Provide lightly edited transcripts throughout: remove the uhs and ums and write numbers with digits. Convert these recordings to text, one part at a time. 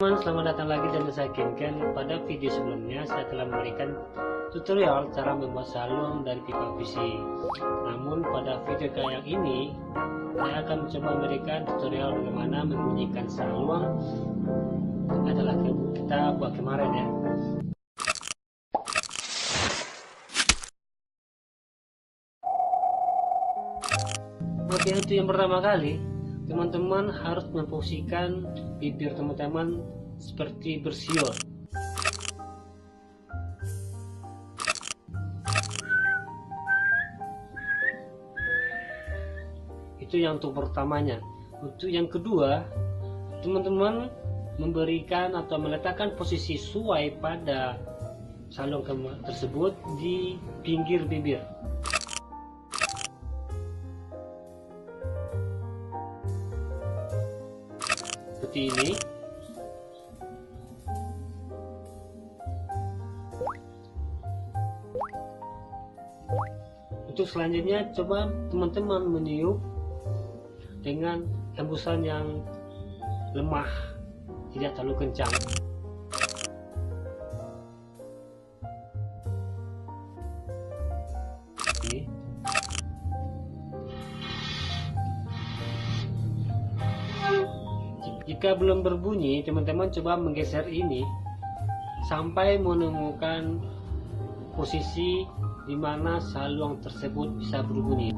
Teman, selamat datang lagi dan saya Ken. Pada video sebelumnya saya telah memberikan tutorial cara membuat saluang dari pipa PVC. Namun pada video kayak ini saya akan mencoba memberikan tutorial bagaimana membunyikan saluang adalah kita buat kemarin ya. Oke, untuk yang pertama kali teman-teman harus memposisikan bibir teman-teman seperti bersiul. Itu yang untuk pertamanya. Untuk yang kedua, teman-teman memberikan atau meletakkan posisi sesuai pada saluang tersebut di pinggir bibir. Seperti ini. Untuk selanjutnya, coba teman-teman meniup dengan hembusan yang lemah, tidak terlalu kencang. Ini. Jika belum berbunyi, teman-teman coba menggeser ini sampai menemukan posisi di mana saluang tersebut bisa berbunyi.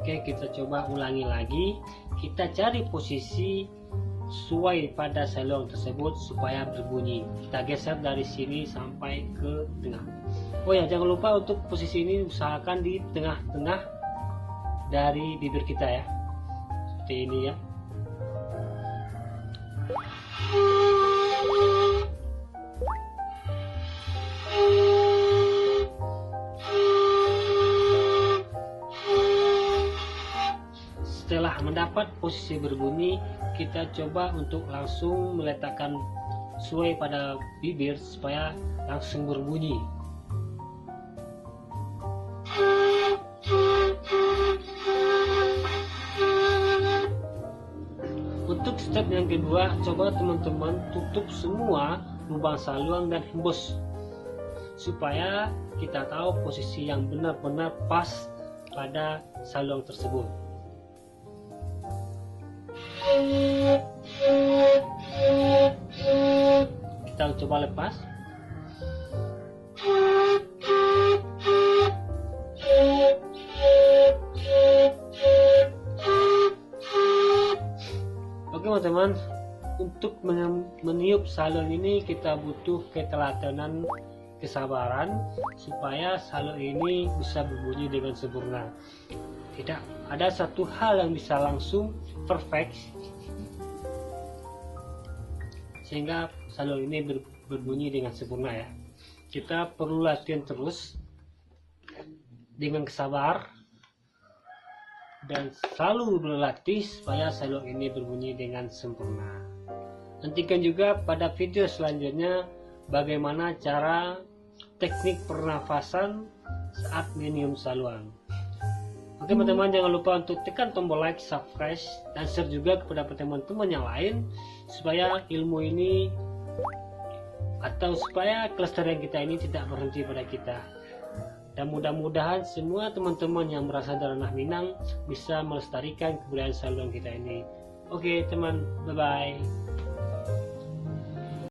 Oke, kita coba ulangi lagi. Kita cari posisi sesuai pada saluang tersebut supaya berbunyi. Kita geser dari sini sampai ke tengah. Oh ya, jangan lupa untuk posisi ini usahakan di tengah-tengah dari bibir kita ya. Seperti ini ya. Setelah mendapat posisi berbunyi, kita coba untuk langsung meletakkan sesuai pada bibir supaya langsung berbunyi. Untuk step yang kedua, coba teman-teman tutup semua lubang saluang dan hembus supaya kita tahu posisi yang benar-benar pas pada saluang tersebut. Kita coba lepas. Oke teman-teman, untuk meniup saluang ini kita butuh ketelatenan, kesabaran supaya saluang ini bisa berbunyi dengan sempurna. Tidak ada satu hal yang bisa langsung perfect sehingga saluang ini berbunyi dengan sempurna ya. Kita perlu latihan terus dengan kesabar dan selalu berlatih supaya saluang ini berbunyi dengan sempurna. Nantikan juga pada video selanjutnya bagaimana cara teknik pernafasan saat meniup saluang. Oke teman-teman, jangan lupa untuk tekan tombol like, subscribe, dan share juga kepada teman-teman yang lain supaya ilmu ini atau supaya kelestarian kita ini tidak berhenti pada kita. Dan mudah-mudahan semua teman-teman yang berasal dari Ranah Minang bisa melestarikan kebudayaan saluang kita ini. Oke teman, bye-bye.